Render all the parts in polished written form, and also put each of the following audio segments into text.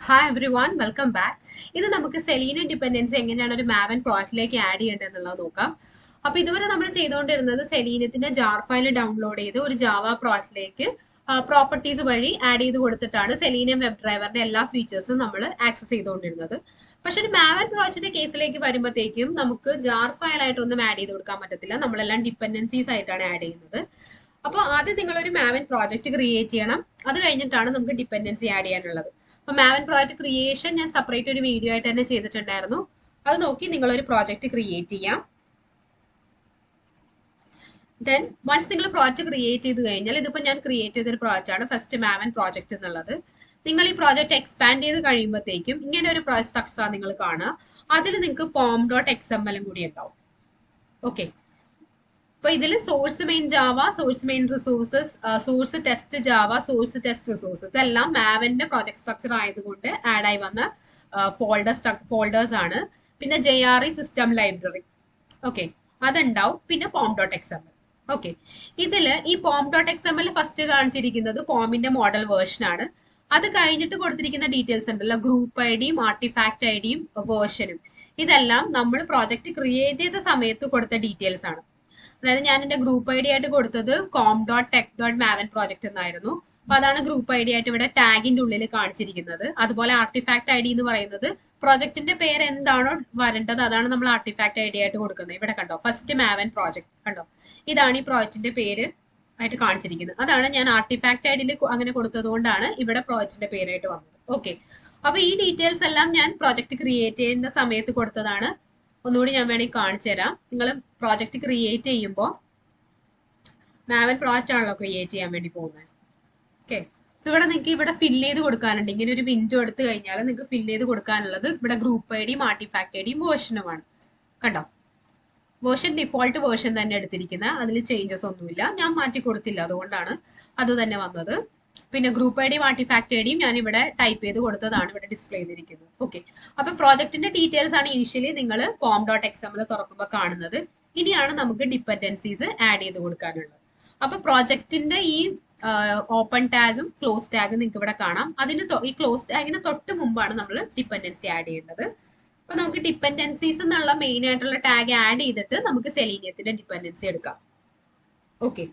Hi everyone, welcome back. ഇത് നമുക്ക് selenium dependency എങ്ങനെയാണ് ഒരു മാവൻ പ്രോജക്റ്റിലേക്ക് ആഡ് ചെയ്യേണ്ടതെന്നുള്ളത് നോക്കാം. അപ്പോൾ ഇതുവരെ നമ്മൾ ചെയ്തുകൊണ്ടിരുന്നത് സെലീനിയത്തിന്റെ ജാർ ഫയൽ ഡൗൺലോഡ് ചെയ്ത് ഒരു ജാവ പ്രോജക്റ്റിലേക്ക് പ്രോപ്പർട്ടീസ് വഴി ആഡ് ചെയ്ത് കൊടുത്തിട്ടാണ് സെലീനിയം വെബ് ഡ്രൈവറിന്റെ എല്ലാ ഫീച്ചേഴ്സും നമ്മൾ ആക്സസ് ചെയ്തുകൊണ്ടിരുന്നത്. പക്ഷെ ഒരു മാവൻ പ്രോജക്റ്റിന്റെ കേസിലേക്ക് വരുമ്പോഴത്തേക്കും നമുക്ക് ജാർ ഫയൽ ആയിട്ടൊന്നും ആഡ് ചെയ്ത് കൊടുക്കാൻ പറ്റത്തില്ല. നമ്മളെല്ലാം ഡിപെൻഡൻസീസ് ആയിട്ടാണ് ആഡ് ചെയ്യുന്നത്. അപ്പോൾ ആദ്യം നിങ്ങളൊരു മാവൻ പ്രോജക്റ്റ് ക്രിയേറ്റ് ചെയ്യണം. അത് കഴിഞ്ഞിട്ടാണ് നമുക്ക് ഡിപെൻഡൻസി ആഡ് ചെയ്യാനുള്ളത്. അപ്പോൾ മാവൻ പ്രോജക്റ്റ് ക്രിയേഷൻ ഞാൻ സെപ്പറേറ്റ് ഒരു വീഡിയോ ആയിട്ട് തന്നെ ചെയ്തിട്ടുണ്ടായിരുന്നു. അത് നോക്കി നിങ്ങളൊരു പ്രോജക്റ്റ് ക്രിയേറ്റ് ചെയ്യാം. ദെൻ വൺസ് നിങ്ങൾ പ്രോജക്റ്റ് ക്രിയേറ്റ് ചെയ്ത് കഴിഞ്ഞാൽ, ഇതിപ്പോൾ ഞാൻ ക്രിയേറ്റ് ചെയ്തൊരു പ്രോജക്റ്റ് ആണ് ഫസ്റ്റ് മാവൻ പ്രോജക്റ്റ് എന്നുള്ളത്. നിങ്ങൾ ഈ പ്രോജക്റ്റ് എക്സ്പാൻഡ് ചെയ്ത് കഴിയുമ്പോഴത്തേക്കും ഇങ്ങനെ ഒരു പ്രോജക്റ്റ് സ്ട്രക്ചറാണ് നിങ്ങൾ കാണുക. അതിൽ നിങ്ങൾക്ക് pom.xml കൂടി ഉണ്ടാവും. ഓക്കെ, അപ്പോൾ ഇതിൽ source main Java, source main resources, source test Java, source test resources ഇതെല്ലാം മാവന്റെ പ്രോജക്ട് സ്ട്രക്ചർ ആയതുകൊണ്ട് ആഡ് ആയി വന്ന ഫോൾഡേഴ്സ് ആണ്. പിന്നെ JRE സിസ്റ്റം ലൈബ്രറി, ഓക്കെ, അതുണ്ടാവും. പിന്നെ pom.xml. ഓക്കെ, ഇതിൽ ഈ pom.xml ഫസ്റ്റ് കാണിച്ചിരിക്കുന്നത് പോമിന്റെ മോഡൽ വേർഷൻ ആണ്. അത് കഴിഞ്ഞിട്ട് കൊടുത്തിരിക്കുന്ന ഡീറ്റെയിൽസ് ഉണ്ടല്ലോ, ഗ്രൂപ്പ് ഐഡിയും ആർട്ടിഫാക്ട് ഐഡിയും വേർഷനും, ഇതെല്ലാം നമ്മൾ പ്രോജക്റ്റ് ക്രിയേറ്റ് ചെയ്ത സമയത്ത് കൊടുത്ത ഡീറ്റെയിൽസ് ആണ്. അതായത് ഞാൻ എന്റെ ഗ്രൂപ്പ് ഐഡി ആയിട്ട് കൊടുത്തത് com.tech.maven പ്രോജക്റ്റ് എന്നായിരുന്നു. അപ്പൊ അതാണ് ഗ്രൂപ്പ് ഐഡി ആയിട്ട് ഇവിടെ ടാഗിന്റെ ഉള്ളിൽ കാണിച്ചിരിക്കുന്നത്. അതുപോലെ ആർട്ടിഫാക്ട് ഐഡി എന്ന് പറയുന്നത് പ്രോജക്റ്റിന്റെ പേര് എന്താണോ വരേണ്ടത് അതാണ് നമ്മൾ ആർട്ടിഫാക്ട് ഐഡി ആയിട്ട് കൊടുക്കുന്നത്. ഇവിടെ കണ്ടോ, ഫസ്റ്റ് മാവൻ പ്രോജക്റ്റ് കണ്ടോ, ഇതാണ് ഈ പ്രോജക്റ്റിന്റെ പേര് ആയിട്ട് കാണിച്ചിരിക്കുന്നത്. അതാണ് ഞാൻ ആർട്ടിഫാക്ട് ഐഡിയിൽ അങ്ങനെ കൊടുത്തത് കൊണ്ടാണ് ഇവിടെ പ്രോജക്റ്റിന്റെ പേരായിട്ട് വന്നത്. ഓക്കെ, അപ്പൊ ഈ ഡീറ്റെയിൽസ് എല്ലാം ഞാൻ പ്രോജക്റ്റ് ക്രിയേറ്റ് ചെയ്യുന്ന സമയത്ത് കൊടുത്തതാണ്. ഒന്നുകൂടി ഞാൻ വേണമെങ്കിൽ കാണിച്ചു തരാം. നിങ്ങൾ പ്രോജക്റ്റ് ക്രിയേറ്റ് ചെയ്യുമ്പോൾ മാവൻ പ്രോജക്റ്റ് ആണല്ലോ ക്രിയേറ്റ് ചെയ്യാൻ വേണ്ടി പോകുന്നത്. ഓക്കെ, ഇവിടെ നിങ്ങൾക്ക് ഇവിടെ ഫില്ല് ചെയ്ത് കൊടുക്കാനുണ്ട്. ഇങ്ങനെ ഒരു വിൻഡോ എടുത്തു കഴിഞ്ഞാൽ നിങ്ങൾക്ക് ഫില്ല് ചെയ്ത് കൊടുക്കാനുള്ളത് ഇവിടെ ഗ്രൂപ്പ് ഐഡിയും ആർട്ടിഫാക്ട് ഐഡിയും വേർഷനുമാണ്. കണ്ടോ, വേർഷൻ ഡിഫോൾട്ട് വേർഷൻ തന്നെ എടുത്തിരിക്കുന്നത്, അതിൽ ചേഞ്ചസ് ഒന്നുമില്ല. ഞാൻ മാറ്റി കൊടുത്തില്ല, അതുകൊണ്ടാണ് അത് തന്നെ വന്നത്. പിന്നെ ഗ്രൂപ്പ് ഐഡിയും ആർട്ടിഫാക്ട് ഐഡിയും ഞാൻ ഇവിടെ ടൈപ്പ് ചെയ്ത് കൊടുത്തതാണ് ഇവിടെ ഡിസ്പ്ലേ ചെയ്തിരിക്കുന്നത്. ഓക്കെ, അപ്പൊ പ്രോജക്റ്റിന്റെ ഡീറ്റെയിൽസ് ആണ് ഇനിഷ്യലി നിങ്ങൾ pom.xml തുറക്കുമ്പോൾ കാണുന്നത്. ഇനിയാണ് നമുക്ക് ഡിപെൻഡൻസീസ് ആഡ് ചെയ്ത് കൊടുക്കാനുള്ളത്. അപ്പൊ പ്രോജക്റ്റിന്റെ ഈ ഓപ്പൺ ടാഗും ക്ലോസ് ടാഗും നിങ്ങൾക്ക് ഇവിടെ കാണാം. ഈ ക്ലോസ് ടാഗിന് തൊട്ട് മുമ്പാണ് നമ്മൾ ഡിപെൻഡൻസി ആഡ് ചെയ്യേണ്ടത്. അപ്പൊ നമുക്ക് ഡിപെൻഡൻസീസ് എന്നുള്ള മെയിൻ ആയിട്ടുള്ള ടാഗ് ആഡ് ചെയ്തിട്ട് നമുക്ക് സെലീനിയത്തിന്റെ ഡിപെൻഡൻസി എടുക്കാം. ഓക്കെ,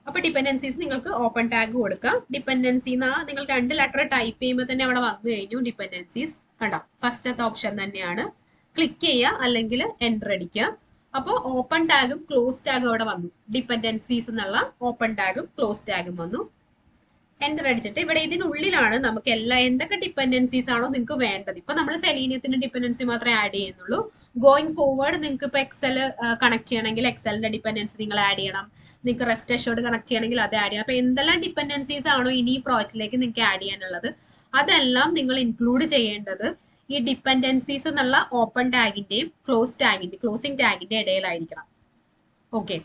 അപ്പൊ ഡിപെൻഡൻസീസ് നിങ്ങൾക്ക് ഓപ്പൺ ടാഗ് കൊടുക്കാം. ഡിപെൻഡൻസി നിങ്ങൾ 2 ലെറ്റർ ടൈപ്പ് ചെയ്യുമ്പോൾ തന്നെ അവിടെ വന്നു കഴിഞ്ഞു ഡിപെൻഡൻസീസ്. കണ്ടോ, ഫസ്റ്റത്തെ ഓപ്ഷൻ തന്നെയാണ്. ക്ലിക്ക് ചെയ്യുക അല്ലെങ്കിൽ എൻ്റർ അടിക്കുക. അപ്പോൾ ഓപ്പൺ ടാഗും ക്ലോസ് ടാഗും അവിടെ വന്നു. ഡിപെൻഡൻസീസ് എന്നുള്ള ഓപ്പൺ ടാഗും ക്ലോസ് ടാഗും വന്നു. എൻ്റർ അടിച്ചിട്ട് ഇവിടെ ഇതിനുള്ളിലാണ് നമുക്ക് എന്തൊക്കെ ഡിപെൻഡൻസീസ് ആണോ നിങ്ങൾക്ക് വേണ്ടത്. ഇപ്പൊ നമ്മൾ സെലീനിയത്തിന്റെ ഡിപെൻഡൻസി മാത്രമേ ആഡ് ചെയ്യുന്നുള്ളൂ. ഗോയിങ് ഫോർവേഡ് നിങ്ങൾക്ക് ഇപ്പൊ എക്സൽ കണക്ട് ചെയ്യണമെങ്കിൽ എക്സലിന്റെ ഡിപെൻഡൻസി നിങ്ങൾ ആഡ് ചെയ്യണം. നിങ്ങൾക്ക് റെസ്റ്റ് അഷ്യൂർഡ് കണക്ട് ചെയ്യണമെങ്കിൽ അത് ആഡ് ചെയ്യണം. അപ്പൊ എന്തെല്ലാം ഡിപെൻഡൻസീസ് ആണോ ഇനി ഈ പ്രോജക്റ്റിലേക്ക് നിങ്ങൾക്ക് ആഡ് ചെയ്യാനുള്ളത് അതെല്ലാം നിങ്ങൾ ഇൻക്ലൂഡ് ചെയ്യേണ്ടത് ഈ ഡിപെൻഡൻസീസ് എന്നുള്ള ഓപ്പൺ ടാഗിന്റെയും ക്ലോസിംഗ് ടാഗിന്റെ ഇടയിലായിരിക്കണം. ഓക്കെ,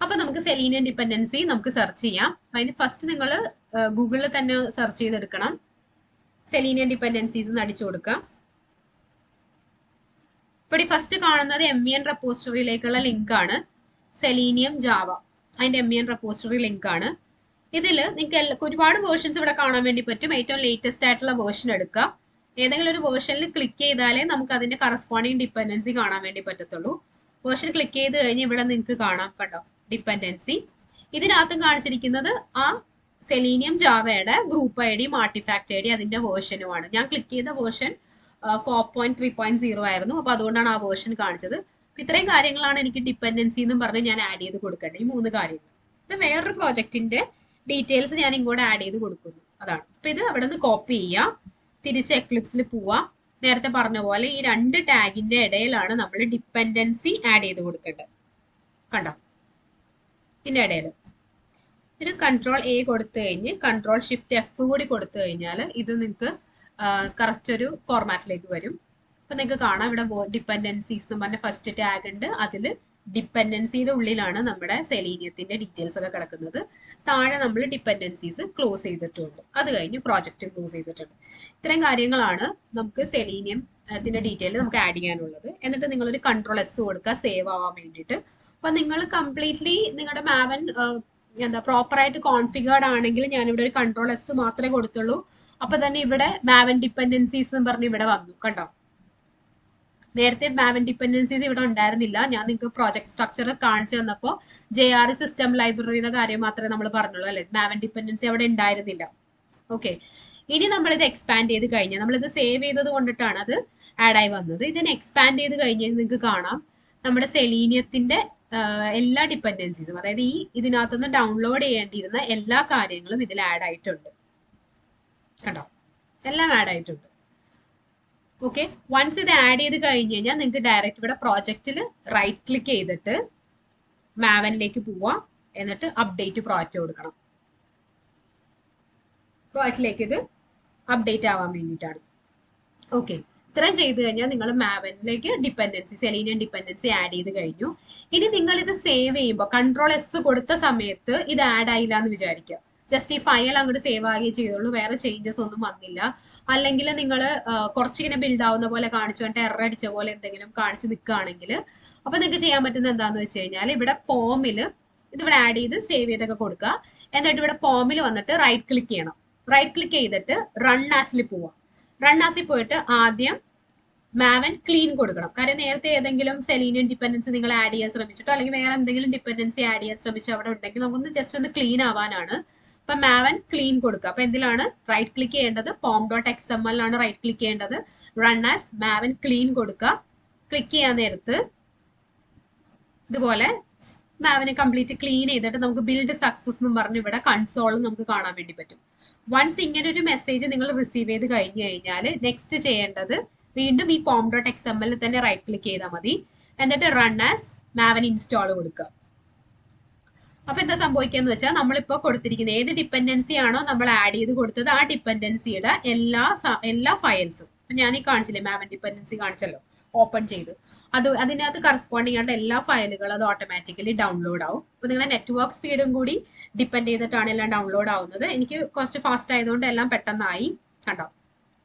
അപ്പൊ നമുക്ക് സെലീനിയം ഡിപെൻഡൻസി നമുക്ക് സെർച്ച് ചെയ്യാം. അതിന് ഫസ്റ്റ് നിങ്ങൾ ഗൂഗിളിൽ തന്നെ സെർച്ച് ചെയ്തെടുക്കണം. സെലീനിയം ഡിപെൻഡൻസീസ് എന്ന് അടിച്ചു കൊടുക്കാം. ഇവിടെ ഫസ്റ്റ് കാണുന്നത് MEN റെപ്പോസിറ്ററിയിലേക്കുള്ള ലിങ്ക് ആണ്. സെലീനിയം ജാവ, അതിന്റെ MEN റെപ്പോസിറ്ററി ലിങ്ക് ആണ്. ഇതിൽ നിങ്ങൾക്ക് ഒരുപാട് വേർഷൻസ് ഇവിടെ കാണാൻ വേണ്ടി പറ്റും. ഏറ്റവും ലേറ്റസ്റ്റ് ആയിട്ടുള്ള വേർഷൻ എടുക്കുക. ഏതെങ്കിലും ഒരു വേർഷനിൽ ക്ലിക്ക് ചെയ്താലേ നമുക്ക് അതിന്റെ കറസ്പോണ്ടിങ് ഡിപെൻഡൻസി കാണാൻ വേണ്ടി പറ്റത്തുള്ളൂ. വേർഷൻ ക്ലിക്ക് ചെയ്ത് കഴിഞ്ഞ് ഇവിടെ നിങ്ങൾക്ക് കാണാം, കണ്ടോ, ഡിപെൻഡൻസി. ഇതിനകത്തും കാണിച്ചിരിക്കുന്നത് ആ സെലീനിയം ജാവയുടെ ഗ്രൂപ്പ് ഐഡിയും ആർട്ടിഫാക്ട് ഐഡി അതിന്റെ വേർഷനുമാണ്. ഞാൻ ക്ലിക്ക് ചെയ്ത വേർഷൻ 4.3.0 ആയിരുന്നു. അപ്പൊ അതുകൊണ്ടാണ് ആ വേർഷൻ കാണിച്ചത്. ഇത്രയും കാര്യങ്ങളാണ് എനിക്ക് ഡിപെൻഡൻസി എന്നും പറഞ്ഞ് ഞാൻ ആഡ് ചെയ്ത് കൊടുക്കേണ്ടത്. ഈ 3 കാര്യങ്ങൾ. ഇത് വേറൊരു പ്രോജക്റ്റിന്റെ ഡീറ്റെയിൽസ് ഞാൻ ഇങ്ങോട്ട് ആഡ് ചെയ്ത് കൊടുക്കുന്നു. അതാണ്. അപ്പൊ ഇത് അവിടെ നിന്ന് കോപ്പി ചെയ്യുക, തിരിച്ച് എക്ലിപ്സിൽ പോവാ. നേരത്തെ പറഞ്ഞ പോലെ ഈ 2 ടാഗിന്റെ ഇടയിലാണ് നമ്മൾ ഡിപെൻഡൻസി ആഡ് ചെയ്ത് കൊടുക്കേണ്ടത്. കണ്ടോ, ഇതിന്റെ ഇടയിൽ പിന്നെ Ctrl+A കൊടുത്തു കഴിഞ്ഞ് Ctrl+Shift+F കൂടി കൊടുത്തു കഴിഞ്ഞാൽ ഇത് നിങ്ങൾക്ക് കറക്റ്റ് ഒരു ഫോർമാറ്റിലേക്ക് വരും. അപ്പൊ നിങ്ങൾക്ക് കാണാം ഇവിടെ ഡിപെൻഡൻസീസ് എന്ന് പറഞ്ഞ ഫസ്റ്റ് ടാഗ് ഉണ്ട്. അതിൽ ഡിപെൻഡൻസിയുടെ ഉള്ളിലാണ് നമ്മുടെ സെലീനിയത്തിന്റെ ഡീറ്റെയിൽസ് ഒക്കെ കിടക്കുന്നത്. താഴെ നമ്മൾ ഡിപെൻഡൻസീസ് ക്ലോസ് ചെയ്തിട്ടുണ്ട്. അത് കഴിഞ്ഞ് പ്രോജക്റ്റ് ക്ലോസ് ചെയ്തിട്ടുണ്ട്. ഇത്രയും കാര്യങ്ങളാണ് നമുക്ക് സെലീനിയം അതിന്റെ ഡീറ്റെയിൽ നമുക്ക് ആഡ് ചെയ്യാനുള്ളത്. എന്നിട്ട് നിങ്ങളൊരു Ctrl+S കൊടുക്കുക സേവ് ആവാൻ വേണ്ടിയിട്ട്. അപ്പൊ നിങ്ങൾ കംപ്ലീറ്റ്ലി നിങ്ങളുടെ മാവൻ എന്താ പ്രോപ്പർ ആയിട്ട് കോൺഫിഗേർഡ് ആണെങ്കിൽ ഞാനിവിടെ ഒരു Ctrl+S മാത്രമേ കൊടുത്തുള്ളൂ. അപ്പൊ തന്നെ ഇവിടെ മാവൻ ഡിപ്പെൻഡൻസീസ് എന്ന് പറഞ്ഞ് ഇവിടെ വന്നു കണ്ടോ. നേരത്തെ മാവൻ ഡിപ്പെൻഡൻസീസ് ഇവിടെ ഉണ്ടായിരുന്നില്ല. ഞാൻ നിങ്ങൾക്ക് പ്രോജക്ട് സ്ട്രക്ചർ കാണിച്ചു തന്നപ്പോൾ JR സിസ്റ്റം ലൈബ്രറിയുടെ കാര്യം മാത്രമേ നമ്മൾ പറഞ്ഞുള്ളൂ അല്ലെ. മാവൻ ഡിപ്പെൻഡൻസി അവിടെ ഉണ്ടായിരുന്നില്ല. ഓക്കെ, ഇനി നമ്മളിത് എക്സ്പാൻഡ് ചെയ്ത് കഴിഞ്ഞാൽ നമ്മളിത് സേവ് ചെയ്തത് കൊണ്ടിട്ടാണ് അത് ആഡ് ആയി വന്നത്. ഇതിനെ എക്സ്പാൻഡ് ചെയ്ത് കഴിഞ്ഞാൽ നിങ്ങൾക്ക് കാണാം നമ്മുടെ സെലീനിയത്തിന്റെ എല്ലാ ഡിപ്പെൻഡൻസീസും, അതായത് ഇതിനകത്തുനിന്ന് ഡൗൺലോഡ് ചെയ്യേണ്ടിയിരുന്ന എല്ലാ കാര്യങ്ങളും ഇതിൽ ആഡ് ആയിട്ടുണ്ട് കണ്ടോ, എല്ലാം ആഡ് ആയിട്ടുണ്ട്. ഓക്കെ, വൺസ് ഇത് ആഡ് ചെയ്ത് കഴിഞ്ഞ് കഴിഞ്ഞാൽ നിങ്ങൾക്ക് ഡയറക്റ്റ് ഇവിടെ പ്രോജക്റ്റിൽ റൈറ്റ് ക്ലിക്ക് ചെയ്തിട്ട് മാവനിലേക്ക് പോവാം. എന്നിട്ട് അപ്ഡേറ്റ് പ്രോജക്റ്റ് കൊടുക്കണം. പ്രോജക്റ്റിലേക്ക് ഇത് അപ്ഡേറ്റ് ആവാൻ വേണ്ടിയിട്ടാണ്. ഓക്കെ, ഇത്രയും ചെയ്ത് കഴിഞ്ഞാൽ നിങ്ങൾ മാവനിലേക്ക് ഡിപ്പെൻഡൻസി സെലീനിയം ഡിപ്പെൻഡൻസി ആഡ് ചെയ്ത് കഴിഞ്ഞു. ഇനി നിങ്ങൾ ഇത് സേവ് ചെയ്യുമ്പോൾ Ctrl+S കൊടുത്ത സമയത്ത് ഇത് ആഡ് ആയില്ല എന്ന് വിചാരിക്കുക. ജസ്റ്റ് ഈ ഫയൽ അങ്ങോട്ട് സേവ് ആകുകയും ചെയ്തോളൂ, വേറെ ചേഞ്ചസ് ഒന്നും വന്നില്ല. അല്ലെങ്കിൽ നിങ്ങൾ കുറച്ചിങ്ങനെ ബിൽഡ് ആവുന്ന പോലെ കാണിച്ചു കൊണ്ട് എറർ അടിച്ച പോലെ എന്തെങ്കിലും കാണിച്ച് നിൽക്കുകയാണെങ്കിൽ അപ്പൊ നിങ്ങൾക്ക് ചെയ്യാൻ പറ്റുന്നത് എന്താണെന്ന് വെച്ച് കഴിഞ്ഞാൽ ഇവിടെ ഫോമിൽ ഇതിവിടെ ആഡ് ചെയ്ത് സേവ് ചെയ്തൊക്കെ കൊടുക്കുക. എന്നിട്ട് ഇവിടെ ഫോമിൽ വന്നിട്ട് റൈറ്റ് ക്ലിക്ക് ചെയ്യണം. റൈറ്റ് ക്ലിക്ക് ചെയ്തിട്ട് റൺ ആസിൽ പോവാം. റൺ ആസിൽ പോയിട്ട് ആദ്യം മാവൻ ക്ലീൻ കൊടുക്കണം. കാര്യം നേരത്തെ ഏതെങ്കിലും സെലീനിയം ഡിപ്പെൻഡൻസി നിങ്ങൾ ആഡ് ചെയ്യാൻ ശ്രമിച്ചിട്ടോ അല്ലെങ്കിൽ വേറെ എന്തെങ്കിലും ഡിപ്പെൻഡൻസി ആഡ് ചെയ്യാൻ ശ്രമിച്ചോ അവിടെ ഉണ്ടെങ്കിൽ നമുക്കൊന്ന് ജസ്റ്റ് ഒന്ന് ക്ലീൻ ആവാനാണ്. അപ്പൊ മാവൻ ക്ലീൻ കൊടുക്കുക. അപ്പൊ എന്തിലാണ് റൈറ്റ് ക്ലിക്ക് ചെയ്യേണ്ടത്? pom.xml ആണ് റൈറ്റ് ക്ലിക്ക് ചെയ്യേണ്ടത്. റൺ ആസ് മാവൻ ക്ലീൻ കൊടുക്കുക. ക്ലിക്ക് ചെയ്യാൻ നേരത്ത് ഇതുപോലെ മാവനെ കംപ്ലീറ്റ് ക്ലീൻ ചെയ്തിട്ട് നമുക്ക് ബിൽഡ് സക്സസ് എന്ന് പറഞ്ഞ് ഇവിടെ കൺസോളും നമുക്ക് കാണാൻ വേണ്ടി പറ്റും. വൺസ് ഇങ്ങനെ ഒരു മെസ്സേജ് നിങ്ങൾ റിസീവ് ചെയ്ത് കഴിഞ്ഞു കഴിഞ്ഞാൽ നെക്സ്റ്റ് ചെയ്യേണ്ടത് വീണ്ടും ഈ pom.xml തന്നെ റൈറ്റ് ക്ലിക്ക് ചെയ്താൽ മതി. എന്നിട്ട് റൺ ആസ് മാവൻ ഇൻസ്റ്റാൾ കൊടുക്കുക. അപ്പൊ എന്താ സംഭവിക്കാന്ന് വെച്ചാൽ നമ്മളിപ്പോ കൊടുത്തിരിക്കുന്ന ഏത് ഡിപ്പെൻഡൻസി ആണോ നമ്മൾ ആഡ് ചെയ്ത് കൊടുത്തത് ആ ഡിപ്പെൻഡൻസിയുടെ എല്ലാ ഫയൽസും ഞാൻ ഈ കാണിച്ചില്ലേ മാവൻ ഡിപ്പെൻഡൻസി കാണിച്ചല്ലോ ഓപ്പൺ ചെയ്ത് അതിനകത്ത് കറസ്പോണ്ടിങ് ആയിട്ട് എല്ലാ ഫയലുകളും അത് ഓട്ടോമാറ്റിക്കലി ഡൗൺലോഡ് ആവും. അപ്പൊ നിങ്ങളുടെ നെറ്റ്വർക്ക് സ്പീഡും കൂടി ഡിപ്പെൻഡ് ചെയ്തിട്ടാണ് എല്ലാം ഡൗൺലോഡ് ആവുന്നത്. എനിക്ക് കുറച്ച് ഫാസ്റ്റ് ആയതുകൊണ്ട് എല്ലാം പെട്ടെന്നായി കണ്ടോ.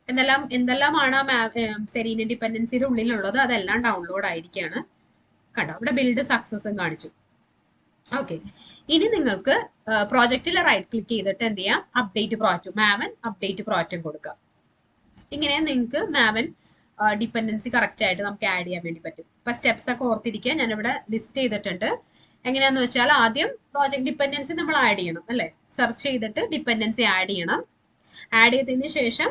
എന്തെല്ലാമാണ് സെലീനിയം ഡിപ്പെൻഡൻസിയുടെ ഉള്ളിലുള്ളത് അതെല്ലാം ഡൗൺലോഡ് ആയിരിക്കുകയാണ് കണ്ടോ. ഇവിടെ ബിൽഡ് സക്സസും കാണിച്ചു. ഓക്കെ, ഇനി നിങ്ങൾക്ക് പ്രോജക്റ്റിൽ റൈറ്റ് ക്ലിക്ക് ചെയ്തിട്ട് എന്ത് ചെയ്യാം? അപ്ഡേറ്റ് പ്രോജക്റ്റും മാവൻ അപ്ഡേറ്റ് പ്രോജക്റ്റും കൊടുക്കാം. ഇങ്ങനെ നിങ്ങൾക്ക് മാവൻ ഡിപ്പെൻഡൻസി കറക്റ്റ് ആയിട്ട് നമുക്ക് ആഡ് ചെയ്യാൻ വേണ്ടി പറ്റും. ഇപ്പൊ സ്റ്റെപ്സ് ഒക്കെ ഓർത്തിരിക്കുക, ഞാനിവിടെ ലിസ്റ്റ് ചെയ്തിട്ടുണ്ട്. എങ്ങനെയാന്ന് വെച്ചാൽ ആദ്യം പ്രോജക്റ്റ് ഡിപ്പെൻഡൻസി നമ്മൾ ആഡ് ചെയ്യണം അല്ലെ. സെർച്ച് ചെയ്തിട്ട് ഡിപ്പെൻഡൻസി ആഡ് ചെയ്യണം. ആഡ് ചെയ്തതിന് ശേഷം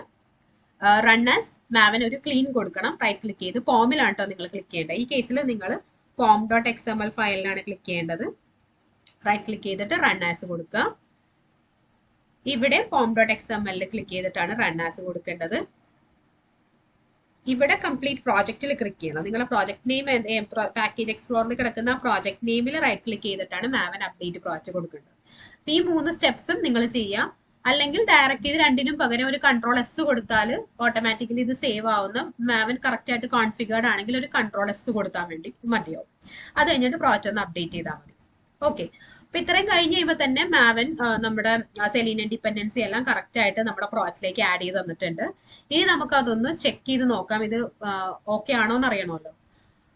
റൺ ആസ് മാവൻ ഒരു ക്ലീൻ കൊടുക്കണം. റൈറ്റ് ക്ലിക്ക് ചെയ്ത് പോമിലാണ് കേട്ടോ നിങ്ങൾ ക്ലിക്ക് ചെയ്യേണ്ടത്. ഈ കേസിൽ നിങ്ങൾ pom.xml ഫയലിലാണ് ക്ലിക്ക് ചെയ്യേണ്ടത്. റൈറ്റ് ക്ലിക്ക് ചെയ്തിട്ട് റൺ ആസ് കൊടുക്കുക. ഇവിടെ pom.xml ക്ലിക്ക് ചെയ്തിട്ടാണ് റൺ ആസ് കൊടുക്കേണ്ടത്. ഇവിടെ കംപ്ലീറ്റ് പ്രോജക്റ്റിൽ ക്ലിക്ക് ചെയ്യണം. നിങ്ങളുടെ പ്രോജക്ട് നെയിം പാക്കേജ് എക്സ്പ്ലോറിൽ കിടക്കുന്ന പ്രോജക്ട് നെയിമിൽ റൈറ്റ് ക്ലിക്ക് ചെയ്തിട്ടാണ് മാവൻ അപ്ഡേറ്റ് പ്രോജക്റ്റ് കൊടുക്കേണ്ടത്. ഈ 3 സ്റ്റെപ്സും നിങ്ങൾ ചെയ്യാം. അല്ലെങ്കിൽ ഡയറക്റ്റ് ഇത് രണ്ടിനും പകരം ഒരു Ctrl+S കൊടുത്താൽ ഓട്ടോമാറ്റിക്കലി ഇത് സേവ് ആവുന്ന മാവൻ കറക്റ്റ് ആയിട്ട് കോൺഫിഗേർഡ് ആണെങ്കിൽ ഒരു Ctrl+S കൊടുത്താൽ വേണ്ടി മതിയാവും. അത് കഴിഞ്ഞിട്ട് പ്രോജക്റ്റ് ഒന്ന് അപ്ഡേറ്റ് ചെയ്താൽ മതി. ഓക്കെ, അപ്പൊ ഇത്രയും കഴിഞ്ഞ് കഴിയുമ്പോൾ തന്നെ മാവൻ നമ്മുടെ സെലീനിയം ഡിപ്പെൻഡൻസി എല്ലാം കറക്റ്റ് ആയിട്ട് നമ്മുടെ പ്രോജക്റ്റിലേക്ക് ആഡ് ചെയ്ത് തന്നിട്ടുണ്ട്. ഇനി നമുക്ക് അതൊന്ന് ചെക്ക് ചെയ്ത് നോക്കാം ഇത് ഓക്കെ ആണോ എന്ന് അറിയണമല്ലോ.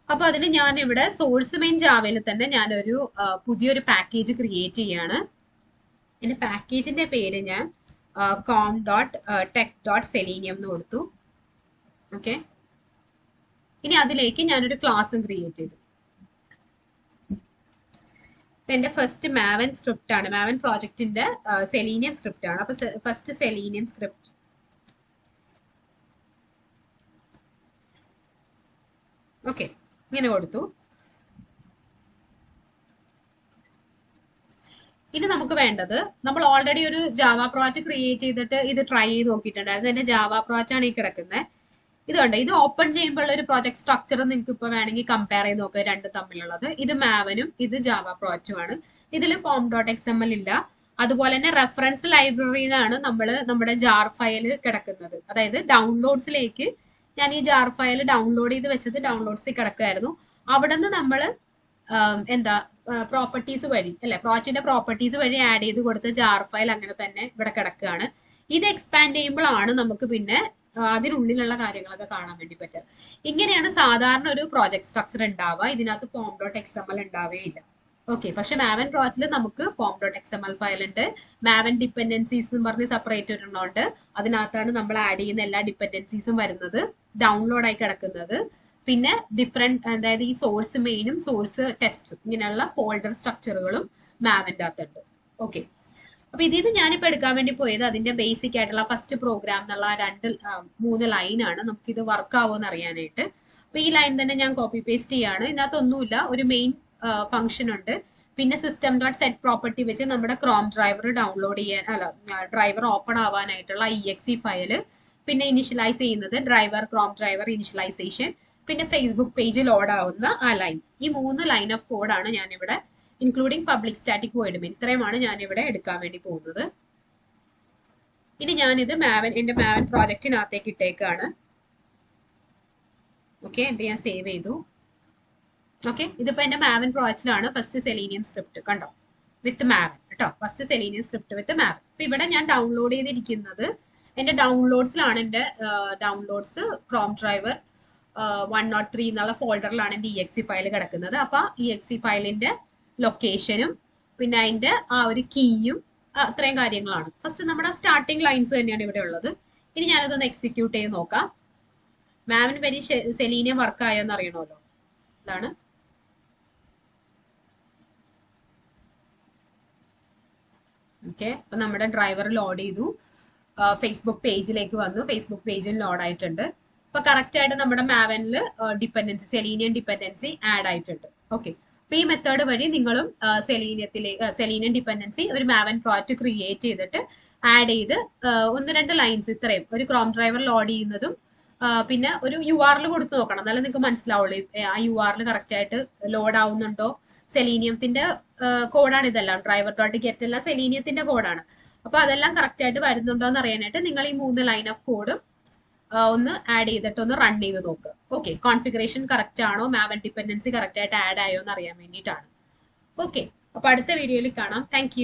അപ്പൊ അതിന് ഞാൻ ഇവിടെ സോഴ്സ് മെയിൻ ജാവയിൽ തന്നെ ഞാനൊരു പുതിയൊരു പാക്കേജ് ക്രിയേറ്റ് ചെയ്യാണ്. എന്റെ പാക്കേജിന്റെ പേര് ഞാൻ com.tech.selenium എന്ന് കൊടുത്തു. ഓക്കെ, ഇനി അതിലേക്ക് ഞാനൊരു ക്ലാസ്സും ക്രിയേറ്റ് ചെയ്തു. എന്റെ ഫസ്റ്റ് മാവൻ സ്ക്രിപ്റ്റ് ആണ്, മാവൻ പ്രോജക്റ്റിന്റെ സെലീനിയം സ്ക്രിപ്റ്റ് ആണ്. അപ്പൊ ഫസ്റ്റ് സെലീനിയം സ്ക്രിപ്റ്റ് ഓക്കെ ഇങ്ങനെ കൊടുത്തു. ഇനി നമുക്ക് വേണ്ടത് നമ്മൾ ഓൾറെഡി ഒരു ജാവ പ്രോജക്റ്റ് ക്രിയേറ്റ് ചെയ്തിട്ട് ഇത് ട്രൈ ചെയ്ത് നോക്കിയിട്ടുണ്ടായിരുന്നു. എന്റെ ജാവ പ്രോജക്റ്റ് ആണ് ഈ കിടക്കുന്നത്. ഇതുണ്ട്, ഇത് ഓപ്പൺ ചെയ്യുമ്പോൾ ഒരു പ്രോജക്ട് സ്ട്രക്ചർ നിങ്ങൾക്ക് ഇപ്പൊ വേണമെങ്കിൽ കമ്പയർ ചെയ്ത് നോക്കുക രണ്ട് തമ്മിലുള്ളത്. ഇത് മാവനും ഇത് ജാവ പ്രോജക്റ്റും ആണ്. ഇതിൽ pom.xml ഇല്ല. അതുപോലെ തന്നെ റെഫറൻസ് ലൈബ്രറിയിലാണ് നമ്മുടെ ജാർ ഫയൽ കിടക്കുന്നത്. അതായത് ഡൗൺലോഡ്സിലേക്ക് ഞാൻ ഈ ജാർ ഫയൽ ഡൗൺലോഡ് ചെയ്ത് വെച്ചത് ഡൗൺലോഡ്സിൽ കിടക്കുമായിരുന്നു. അവിടെ നിന്ന് നമ്മൾ പ്രോപ്പർട്ടീസ് വഴി അല്ലെ പ്രോജക്റ്റിന്റെ പ്രോപ്പർട്ടീസ് വഴി ആഡ് ചെയ്ത് കൊടുത്ത ജാർ ഫയൽ അങ്ങനെ തന്നെ ഇവിടെ കിടക്കുകയാണ്. ഇത് എക്സ്പാൻഡ് ചെയ്യുമ്പോഴാണ് നമുക്ക് പിന്നെ അതിനുള്ളിലുള്ള കാര്യങ്ങളൊക്കെ കാണാൻ വേണ്ടി പറ്റുക. ഇങ്ങനെയാണ് സാധാരണ ഒരു പ്രോജക്ട് സ്ട്രക്ചർ ഉണ്ടാവുക. ഇതിനകത്ത് pom.xml ഉണ്ടാവുകയില്ല. ഓക്കെ, പക്ഷെ മാവൻ പ്രോജക്റ്റിൽ നമുക്ക് pom.xml ഫയൽ ഉണ്ട്, മാവൻ ഡിപ്പെൻഡൻസീസ് എന്ന് പറഞ്ഞ് സെപ്പറേറ്റ് ഒരെണ്ണമുണ്ട്. അതിനകത്താണ് നമ്മൾ ആഡ് ചെയ്യുന്ന എല്ലാ ഡിപ്പെൻഡൻസീസും വരുന്നത്, ഡൗൺലോഡ് ആയി കിടക്കുന്നത്. പിന്നെ ഡിഫറെന്റ്, അതായത് ഈ സോഴ്സ് മെയിനും സോഴ്സ് ടെസ്റ്റും ഇങ്ങനെയുള്ള ഫോൾഡർ സ്ട്രക്ചറുകളും മാവന്റെ അകത്തുണ്ട്. ഓക്കെ, അപ്പൊ ഇതിൽ ഞാനിപ്പോ എടുക്കാൻ വേണ്ടി പോയത് അതിന്റെ ബേസിക് ആയിട്ടുള്ള ഫസ്റ്റ് പ്രോഗ്രാം എന്നുള്ള 3 ലൈനാണ്. നമുക്ക് ഇത് വർക്ക് ആവുമെന്ന് അറിയാനായിട്ട്. അപ്പൊ ഈ ലൈൻ തന്നെ ഞാൻ കോപ്പി പേസ്റ്റ് ചെയ്യാണ്. ഇതിനകത്തൊന്നുമില്ല, ഒരു മെയിൻ ഫംഗ്ഷൻ ഉണ്ട്, പിന്നെ സിസ്റ്റം ഡോട്ട് സെറ്റ് പ്രോപ്പർട്ടി വെച്ച് നമ്മുടെ ക്രോം ഡ്രൈവർ ഡൗൺലോഡ് ചെയ്യാൻ, അല്ല ഡ്രൈവർ ഓപ്പൺ ആവാനായിട്ടുള്ള exe ഫയല്, പിന്നെ ഇനിഷ്യലൈസ് ചെയ്യുന്നത് ക്രോം ഡ്രൈവർ ഇനിഷ്യലൈസേഷൻ, പിന്നെ ഫേസ്ബുക്ക് പേജ് ലോഡ് ആവുന്ന ആ ലൈൻ. ഈ 3 ലൈൻ ഓഫ് കോഡാണ് ഞാനിവിടെ, including public static void main, ഇത്രയുമാണ് ഞാനിവിടെ എടുക്കാൻ വേണ്ടി പോകുന്നത്. ഇനി ഞാനിത് എന്റെ മാവൻ പ്രോജക്റ്റിനകത്തേക്ക് ഇട്ടേക്കാണ്. ഓക്കെ, എന്നിട്ട് ഞാൻ സേവ് ചെയ്തു. ഓക്കെ, ഇതിപ്പോ എന്റെ മാവൻ പ്രോജക്റ്റിലാണ്. ഫസ്റ്റ് സെലീനിയം സ്ക്രിപ്റ്റ് കണ്ടോ, വിത്ത് മാവൻ കേട്ടോ, ഫസ്റ്റ് സെലീനിയം സ്ക്രിപ്റ്റ് വിത്ത് മാവൻ. അപ്പൊ ഇവിടെ ഞാൻ ഡൗൺലോഡ് ചെയ്തിരിക്കുന്നത് എന്റെ ഡൗൺലോഡ്സിലാണ്. എന്റെ ഡൗൺലോഡ്സ് ക്രോം ഡ്രൈവർ 103 എന്നുള്ള ഫോൾഡറിലാണ് എന്റെ exe ഫയൽ കിടക്കുന്നത്. അപ്പൊ exe ഫയലിന്റെ ലൊക്കേഷനും പിന്നെ അതിന്റെ ആ ഒരു കീയും അത്രയും കാര്യങ്ങളാണ്. ഫസ്റ്റ് നമ്മുടെ സ്റ്റാർട്ടിംഗ് ലൈൻസ് തന്നെയാണ് ഇവിടെ ഉള്ളത്. ഇനി ഞാനതൊന്ന് എക്സിക്യൂട്ട് ചെയ്ത് നോക്കാം. മാമിന് വരി സെലീനിയം വർക്ക് ആയോന്ന് അറിയണമല്ലോ. ഇതാണ്. ഓക്കെ, അപ്പൊ നമ്മുടെ ഡ്രൈവർ ലോഡ് ചെയ്തു, ഫേസ്ബുക്ക് പേജിലേക്ക് വന്നു, ഫേസ്ബുക്ക് പേജിൽ ലോഡ് ആയിട്ടുണ്ട്. അപ്പൊ കറക്റ്റ് ആയിട്ട് നമ്മുടെ മാവനിൽ ഡിപ്പെൻഡൻസി, സെലീനിയം ഡിപ്പെൻഡൻസി ആഡ് ആയിട്ടുണ്ട്. ഓക്കെ, അപ്പൊ ഈ മെത്തേഡ് വഴി നിങ്ങളും സെലീനിയം ഡിപ്പെൻഡൻസി ഒരു മാവൻ പ്രോജക്റ്റ് ക്രിയേറ്റ് ചെയ്തിട്ട് ആഡ് ചെയ്ത് 1-2 ലൈൻസ് ഇത്രയും ഒരു ക്രോം ഡ്രൈവർ ലോഡ് ചെയ്യുന്നതും പിന്നെ ഒരു URL കൊടുത്തു നോക്കണം, എന്നാലും നിങ്ങൾക്ക് മനസ്സിലാവുള്ളൂ ആ URL കറക്റ്റ് ആയിട്ട് ലോഡ് ആവുന്നുണ്ടോ. സെലീനിയത്തിന്റെ കോഡാണ് ഇതെല്ലാം, ഡ്രൈവർ ഡോട്ട് ഗെറ്റ് എല്ലാം സെലീനിയത്തിന്റെ കോഡാണ്. അപ്പൊ അതെല്ലാം കറക്റ്റ് ആയിട്ട് വരുന്നുണ്ടോ എന്ന് അറിയാനായിട്ട് നിങ്ങൾ ഈ 3 ലൈൻ ഓഫ് കോഡും ഒന്ന് ആഡ് ചെയ്തിട്ട് ഒന്ന് റൺ ചെയ്ത് നോക്കുക. ഓക്കെ, കോൺഫിഗറേഷൻ കറക്റ്റ് ആണോ, മാവൻ ഡിപ്പെൻഡൻസി കറക്റ്റ് ആയിട്ട് ആഡ് ആയോ എന്ന് അറിയാൻ വേണ്ടിയിട്ടാണ്. ഓക്കെ, അപ്പൊ അടുത്ത വീഡിയോയിൽ കാണാം. താങ്ക്